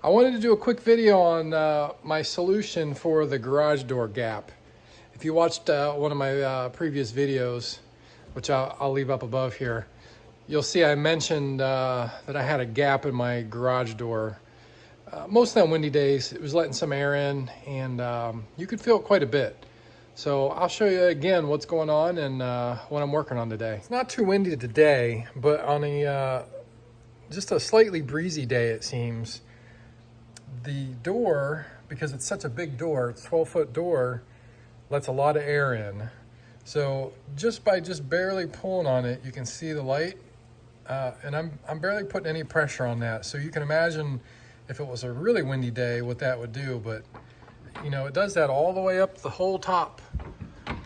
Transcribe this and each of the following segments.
I wanted to do a quick video on my solution for the garage door gap. If you watched one of my previous videos, which I'll leave up above here, you'll see I mentioned that I had a gap in my garage door. Mostly on windy days, it was letting some air in, and you could feel it quite a bit. So I'll show you again what's going on and what I'm working on today. It's not too windy today, but on a just a slightly breezy day, it seems, the door, because it's such a big door, it's a 12-foot door, lets a lot of air in. So just by barely pulling on it, you can see the light, and I'm barely putting any pressure on that. So you can imagine if it was a really windy day what that would do. But you know, it does that all the way up the whole top,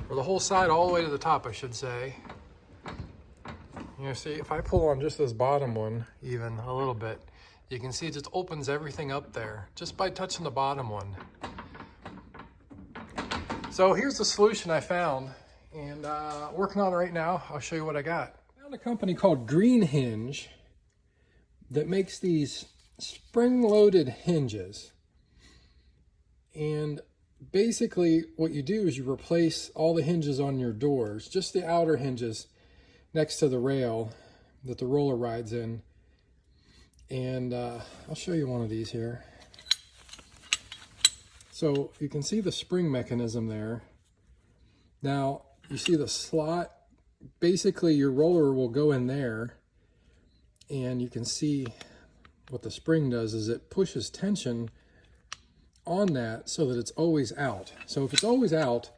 or the whole side all the way to the top, I should say. You know, see, if I pull on just this bottom one even a little bit, you can see it just opens everything up there just by touching the bottom one. So here's the solution I found, and working on it right now. I'll show you what I got. I found a company called Green Hinge that makes these spring-loaded hinges. And basically what you do is you replace all the hinges on your doors, just the outer hinges next to the rail that the roller rides in. And I'll show you one of these here. So you can see the spring mechanism there. Now you see the slot. Basically your roller will go in there, and you can see what the spring does is it pushes tension on that so that it's always out. So if it's always out,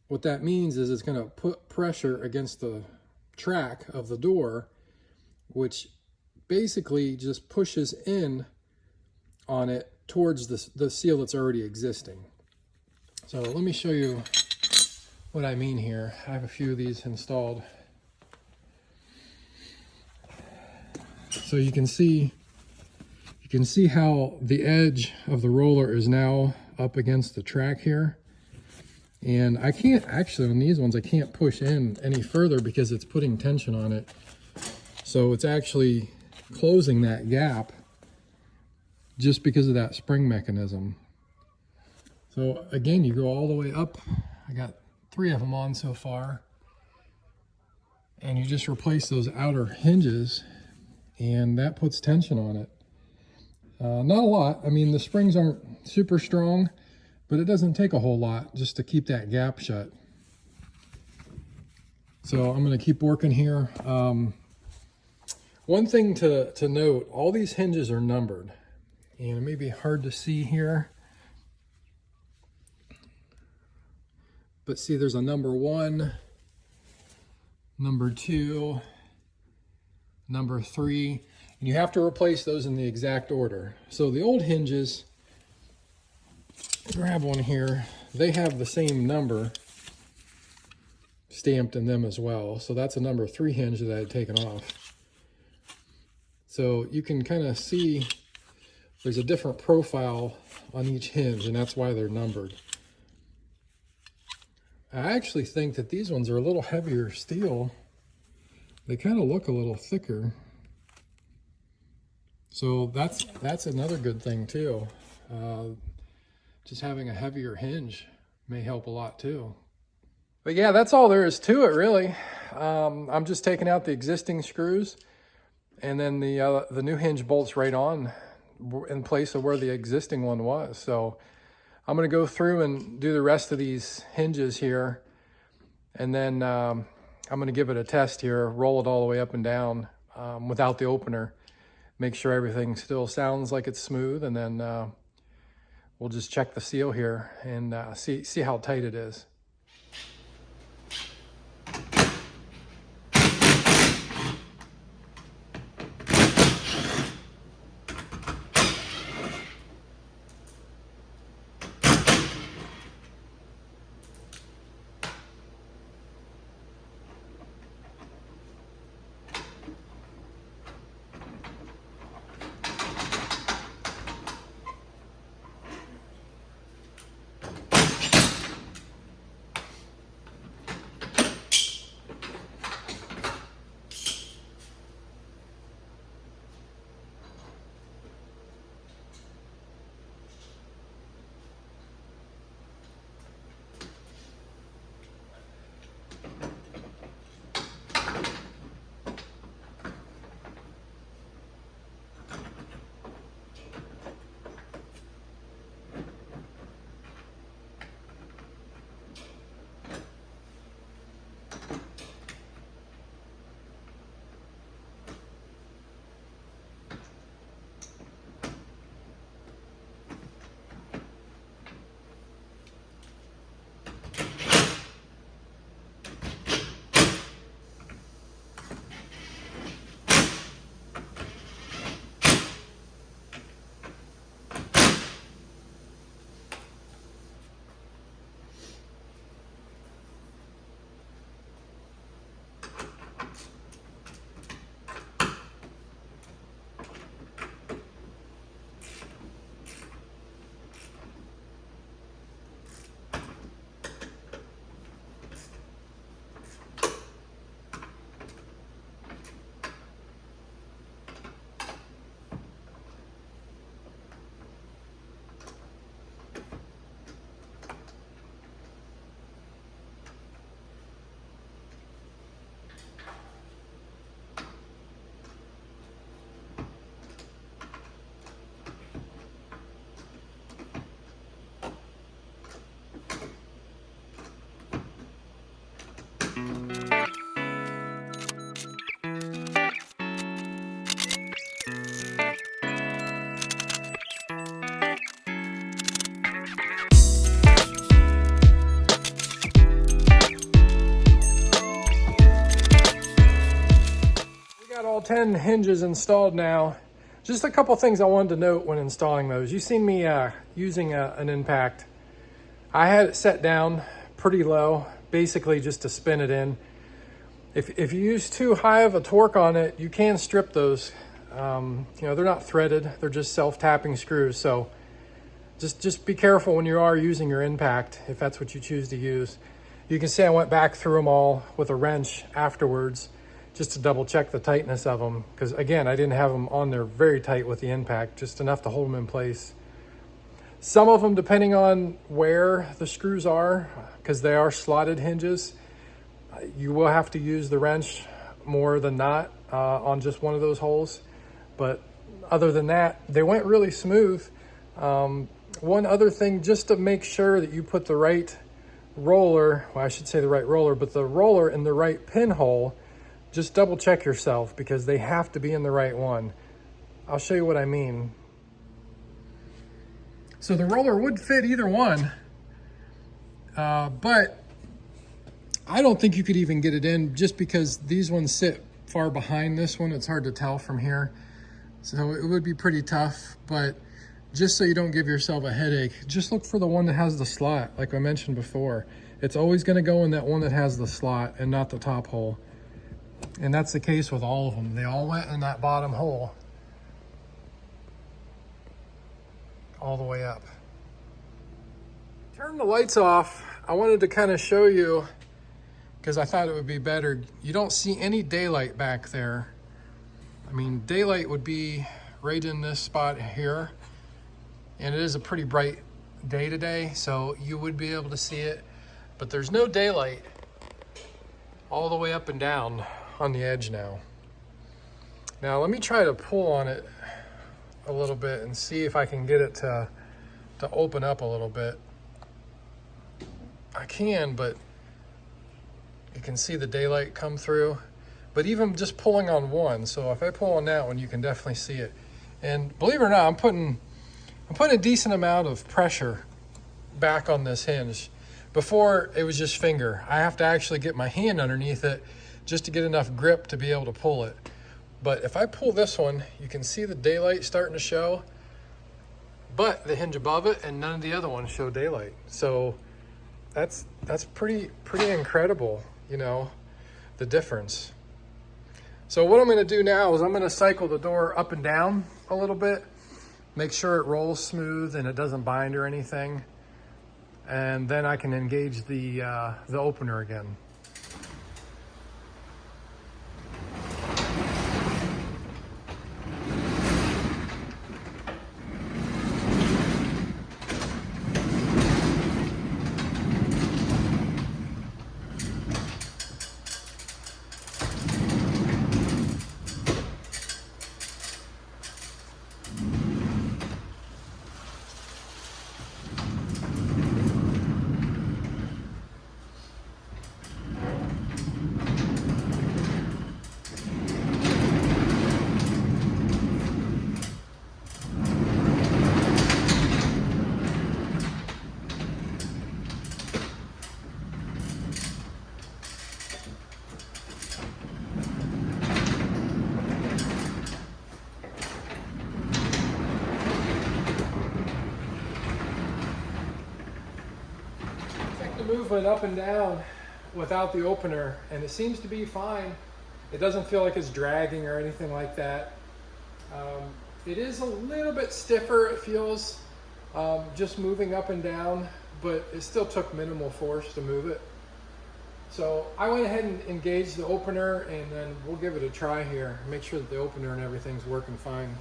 what that means is it's going to put pressure against the track of the door, which basically just pushes in on it towards the seal that's already existing. So let me show you what I mean here. I have a few of these installed. So you can see how the edge of the roller is now up against the track here. And I can't actually, on these ones, I can't push in any further because it's putting tension on it. So it's actually closing that gap just because of that spring mechanism. So again, you go all the way up. I got 3 of them on so far. And you just replace those outer hinges, and that puts tension on it. Not a lot. I mean, the springs aren't super strong, but it doesn't take a whole lot just to keep that gap shut. So I'm going to keep working here. One thing to note, all these hinges are numbered, and it may be hard to see here, but see there's a number 1, number 2, number 3, and you have to replace those in the exact order. So the old hinges, grab one here, they have the same number stamped in them as well. So that's a number 3 hinge that I had taken off. So you can kind of see there's a different profile on each hinge, and that's why they're numbered. I actually think that these ones are a little heavier steel. They kind of look a little thicker. So that's another good thing too. Just having a heavier hinge may help a lot too. But yeah, that's all there is to it really. I'm just taking out the existing screws, and then the new hinge bolts right on in place of where the existing one was. So I'm going to go through and do the rest of these hinges here, and then I'm going to give it a test here, roll it all the way up and down without the opener, make sure everything still sounds like it's smooth, and then we'll just check the seal here and see how tight it is. 10 hinges installed now. Just a couple things I wanted to note when installing those. You've seen me using an impact. I had it set down pretty low, basically just to spin it in. If you use too high of a torque on it, you can strip those. You know, they're not threaded, they're just self-tapping screws. So just be careful when you are using your impact, if that's what you choose to use. You can see I went back through them all with a wrench afterwards, just to double check the tightness of them. Because again, I didn't have them on there very tight with the impact, just enough to hold them in place. Some of them, depending on where the screws are, because they are slotted hinges, you will have to use the wrench more than not on just one of those holes. But other than that, they went really smooth. One other thing, just to make sure that you put the right roller, well, I should say the right roller, but the roller in the right pinhole, just double check yourself because they have to be in the right one. I'll show you what I mean. So the roller would fit either one, but I don't think you could even get it in just because these ones sit far behind this one. It's hard to tell from here. So it would be pretty tough, but just so you don't give yourself a headache, just look for the one that has the slot, like I mentioned before. It's always gonna go in that one that has the slot and not the top hole. And that's the case with all of them. They all went in that bottom hole, all the way up. Turn the lights off. I wanted to kind of show you, because I thought it would be better. You don't see any daylight back there. I mean, daylight would be right in this spot here. And it is a pretty bright day today, so you would be able to see it. But there's no daylight all the way up and down on the edge now. Now let me try to pull on it a little bit and see if I can get it to open up a little bit. I can, but you can see the daylight come through. But even just pulling on one, so if I pull on that one, you can definitely see it. And believe it or not, I'm putting a decent amount of pressure back on this hinge. Before, it was just finger. I have to actually get my hand underneath it just to get enough grip to be able to pull it. But if I pull this one, you can see the daylight starting to show, but the hinge above it and none of the other ones show daylight. So that's pretty incredible, you know, the difference. So what I'm gonna do now is I'm gonna cycle the door up and down a little bit, make sure it rolls smooth and it doesn't bind or anything. And then I can engage the opener again. Movement up and down without the opener, and it seems to be fine. It doesn't feel like it's dragging or anything like that. It is a little bit stiffer, it feels, just moving up and down, but it still took minimal force to move it. So I went ahead and engaged the opener, and then we'll give it a try here, make sure that the opener and everything's working fine.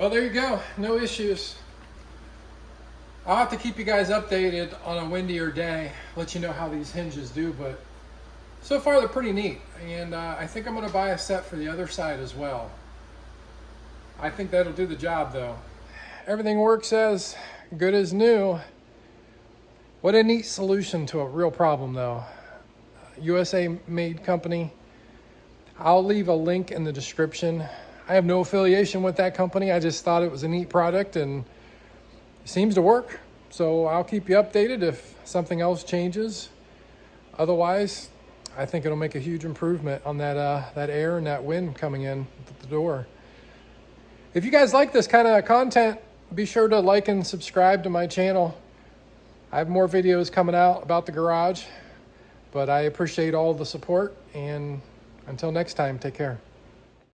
Well, there you go. No issues. I'll have to keep you guys updated on a windier day, let you know how these hinges do, but so far they're pretty neat. And I think I'm going to buy a set for the other side as well. I think that'll do the job though. Everything works as good as new. What a neat solution to a real problem though. USA made company. I'll leave a link in the description. I have no affiliation with that company. I just thought it was a neat product and it seems to work. So I'll keep you updated if something else changes. Otherwise, I think it'll make a huge improvement on that air and that wind coming in at the door. If you guys like this kind of content, be sure to like and subscribe to my channel. I have more videos coming out about the garage, but I appreciate all the support, and until next time, take care.